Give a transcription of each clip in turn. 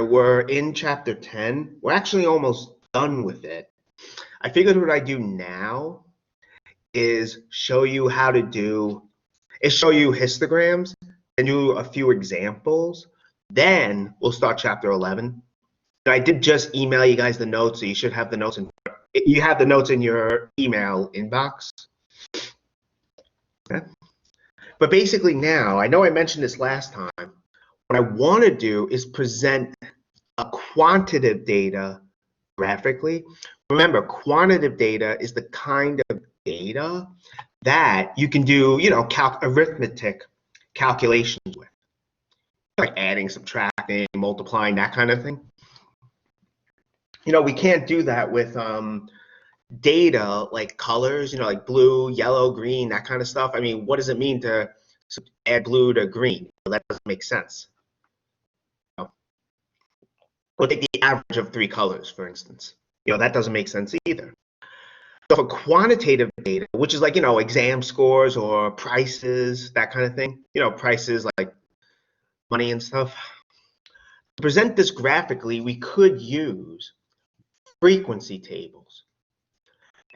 we're in chapter 10. We're actually almost done with it. I figured what I do now is show you how to show you histograms and do a few examples. Then we'll start chapter 11. I did just email you guys the notes, so you should have the notes in your email inbox. Okay. But basically now, I know I mentioned this last time, what I want to do is present a quantitative data graphically. Remember, quantitative data is the kind of data that you can do, arithmetic calculations with, like adding, subtracting, multiplying, that kind of thing. We can't do that with data like colors, like blue, yellow, green, that kind of stuff. I mean, what does it mean to add blue to green? That doesn't make sense. We'll take the average of 3 colors, for instance. That doesn't make sense either. So for quantitative data, which is like, exam scores or prices, that kind of thing, prices like money and stuff. To present this graphically, we could use frequency tables.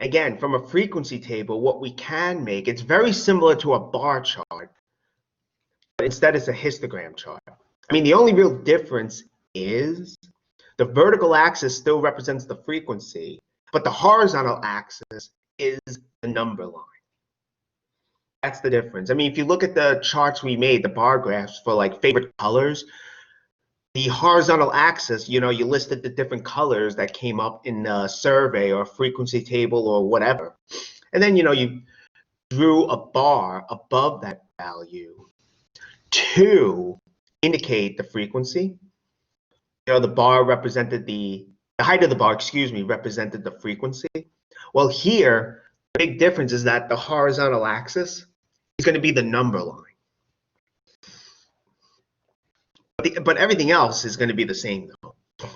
Again, from a frequency table, what we can make, it's very similar to a bar chart, but instead it's a histogram chart. I mean, the only real difference is the vertical axis still represents the frequency, but the horizontal axis is the number line. That's the difference. I mean, if you look at the charts we made, the bar graphs for like favorite colors, the horizontal axis, you listed the different colors that came up in the survey or frequency table or whatever. And then, you drew a bar above that value to indicate the frequency. The bar represented the height of the bar, represented the frequency. Well, here, the big difference is that the horizontal axis is going to be the number line. But everything else is going to be the same, though. All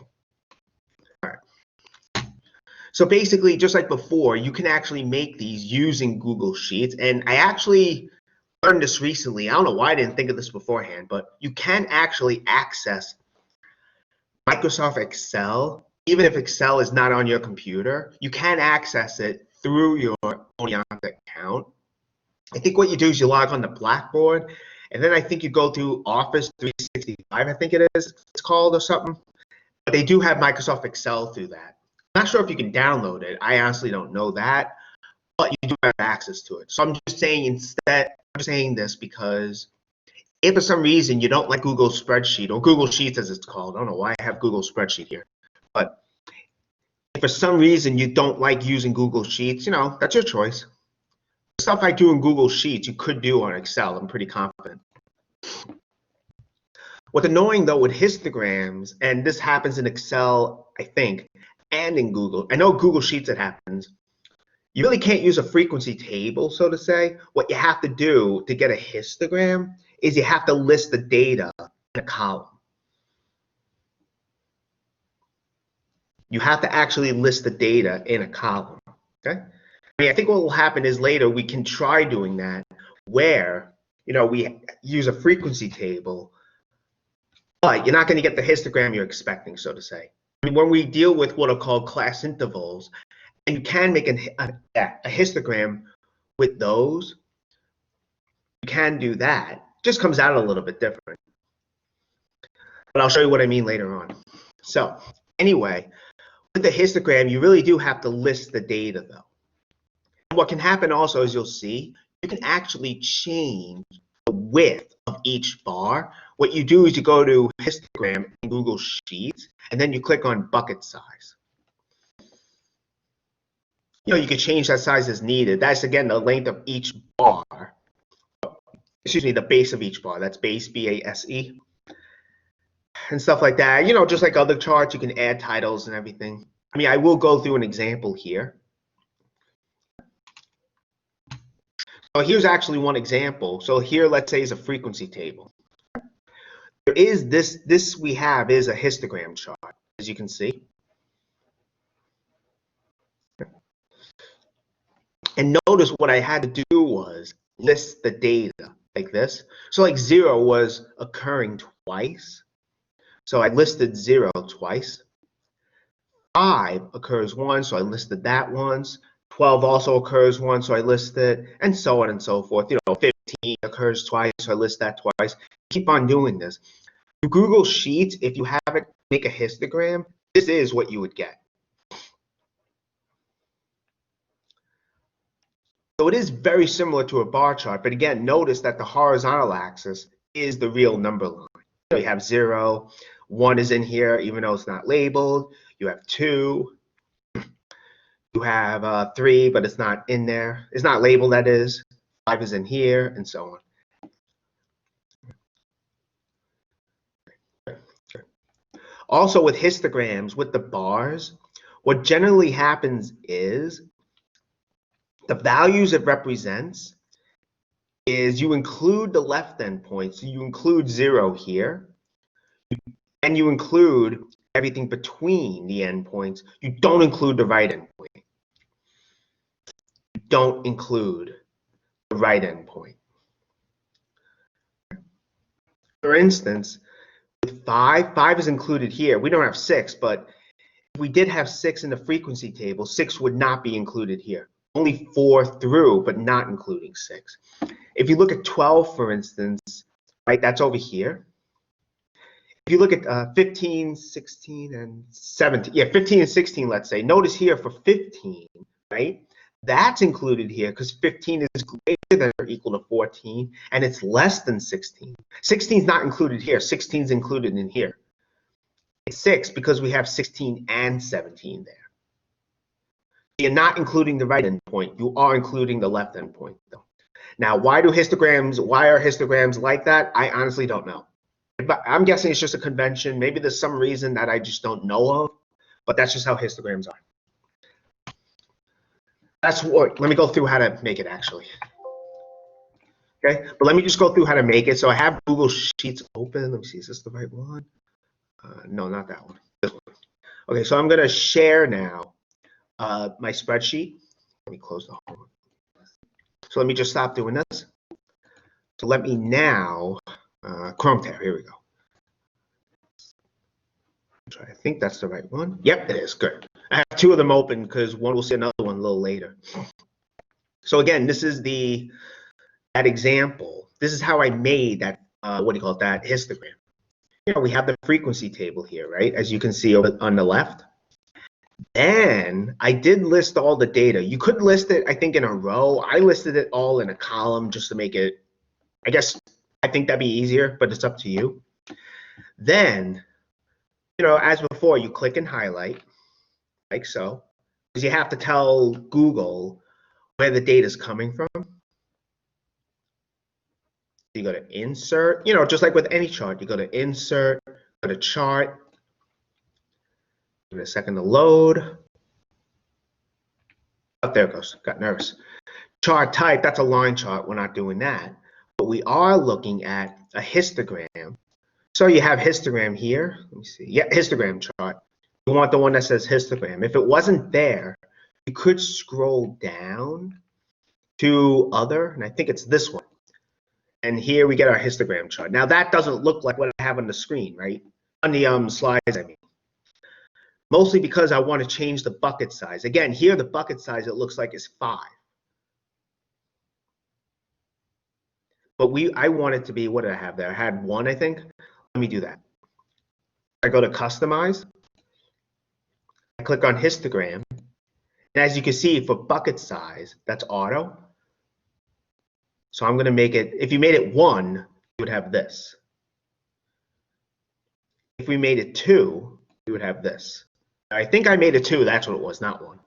right. So basically, just like before, you can actually make these using Google Sheets. And I actually learned this recently. I don't know why I didn't think of this beforehand, but you can actually access Microsoft Excel, even if Excel is not on your computer, you can access it through your Oneonta account. I think what you do is you log on to Blackboard, and then I think you go through Office 365, I think it's called or something. But they do have Microsoft Excel through that. I'm not sure if you can download it. I honestly don't know that, but you do have access to it. So I'm just saying I'm saying this because if for some reason you don't like Google Spreadsheet, or Google Sheets as it's called, I don't know why I have Google Spreadsheet here, but if for some reason you don't like using Google Sheets, that's your choice. The stuff I do in Google Sheets, you could do on Excel. I'm pretty confident. What's annoying though with histograms, and this happens in Excel, I think, and in Google, I know Google Sheets it happens, you really can't use a frequency table, so to say. What you have to do to get a histogram is you have to list the data in a column. You have to actually list the data in a column, okay? I mean, I think what will happen is later we can try doing that where, we use a frequency table, but you're not going to get the histogram you're expecting, so to say. I mean, when we deal with what are called class intervals, and you can make a histogram with those, you can do that. Just comes out a little bit different. But I'll show you what I mean later on. So anyway, with the histogram, you really do have to list the data though. And what can happen also, as you'll see, you can actually change the width of each bar. What you do is you go to histogram in Google Sheets, and then you click on bucket size. You can change that size as needed. That's, again, the length of each bar. Excuse me, the base of each bar. That's base, B-A-S-E. And stuff like that. Just like other charts, you can add titles and everything. I mean, I will go through an example here. So here's actually one example. So here, let's say, is a frequency table. There is this we have is a histogram chart, as you can see. And notice what I had to do was list the data like this. So like 0 was occurring twice. so I listed 0 twice. 5 occurs once, so I listed that once. 12 also occurs once, so I list it, and so on and so forth. 15 occurs twice, so I list that twice. Keep on doing this. Through Google Sheets, if you have it make a histogram, this is what you would get. So it is very similar to a bar chart, but again, notice that the horizontal axis is the real number line. So you have 0, 1 is in here, even though it's not labeled. You have 2. You have 3, but it's not in there. It's not labeled, that is. 5 is in here, and so on. Also, with histograms, with the bars, what generally happens is the values it represents is you include the left endpoint. So you include 0 here, and you include everything between the endpoints. You don't include the right endpoint. You don't include the right endpoint. For instance, with 5 is included here. We don't have 6, but if we did have 6 in the frequency table, 6 would not be included here. Only 4 through, but not including 6. If you look at 12, for instance, right, that's over here. If you look at 15, 16, and 17, yeah, 15 and 16, let's say, notice here for 15, right, that's included here because 15 is greater than or equal to 14, and it's less than 16. 16 is not included here. 16 is included in here. It's 6 because we have 16 and 17 there. You're not including the right endpoint. You are including the left endpoint, though. Now, why are histograms like that? I honestly don't know. But I'm guessing it's just a convention. Maybe there's some reason that I just don't know of, but that's just how histograms are. That's what, let me go through how to make it actually. Okay, but let me just go through how to make it. So I have Google Sheets open. Let me see, is this the right one? No, not that one. This one. Okay, so I'm gonna share now my spreadsheet. Let me close the whole one. So let me just stop doing this. So let me now, Chrome tab, here we go. I think that's the right one. Yep, it is, good. I have 2 of them open because one will see another one a little later. So again, this is that example. This is how I made that, that histogram. We have the frequency table here, right? As you can see over on the left. Then I did list all the data. You could list it, I think, in a row. I listed it all in a column just to make it, I think that'd be easier, but it's up to you. Then, as before, you click and highlight, like so, because you have to tell Google where the data is coming from. You go to insert, just like with any chart, you go to insert, go to chart, give it a second to load. Oh, there it goes, got nervous. Chart type, that's a line chart, we're not doing that. But we are looking at a histogram. So you have histogram here, let me see, yeah, histogram chart. You want the one that says histogram. If it wasn't there, you could scroll down to other, and I think it's this one. And here we get our histogram chart. Now that doesn't look like what I have on the screen, right? On the slides, I mean. Mostly because I want to change the bucket size. Again, here the bucket size it looks like is 5. But I want it to be, what did I have there? I had 1, I think. Let me do that. I go to customize. I click on histogram. And as you can see, for bucket size, that's auto. So I'm going to make it, if you made it 1, you would have this. If we made it 2, you would have this. I think I made it 2, that's what it was, not 1.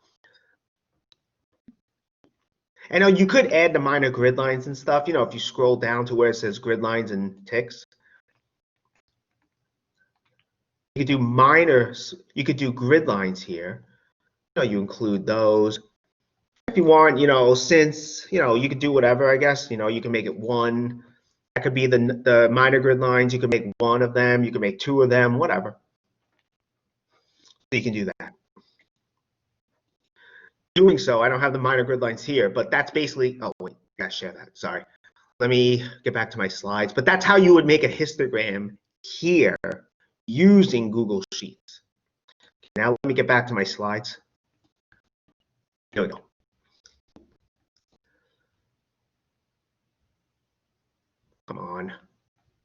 And now you could add the minor grid lines and stuff, if you scroll down to where it says grid lines and ticks. You could do you could do grid lines here. You include those. If you want, since, you could do whatever, I guess, you can make it 1. That could be the minor grid lines. You can make 1 of them. You can make 2 of them, whatever. So you can do that. Doing so, I don't have the minor grid lines here, but that's basically, oh wait, I gotta share that, sorry. Let me get back to my slides, but that's how you would make a histogram here using Google Sheets. Now let me get back to my slides. Here we go. Come on.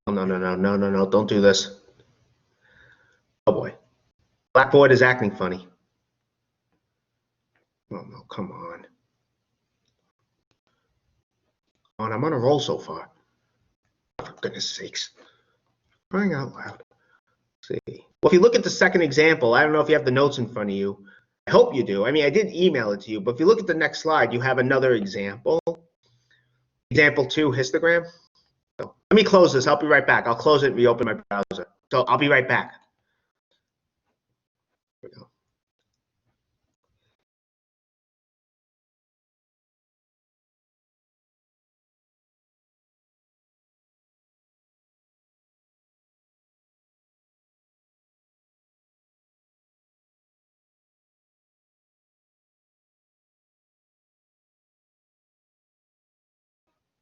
Oh, no, don't do this. Oh boy. Blackboard is acting funny. Oh no, come on. I'm on a roll so far. For goodness sakes. Crying out loud. Let's see. Well, if you look at the second example, I don't know if you have the notes in front of you. I hope you do. I mean, I did email it to you, but if you look at the next slide, you have another example. Example 2, histogram. So let me close this. I'll be right back. I'll close it and reopen my browser. So I'll be right back. Here we go.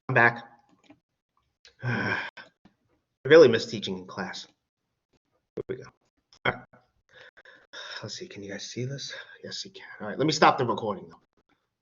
I'm back. I really miss teaching in class. Here we go. All right. Let's see. Can you guys see this? Yes, you can. All right. Let me stop the recording, though.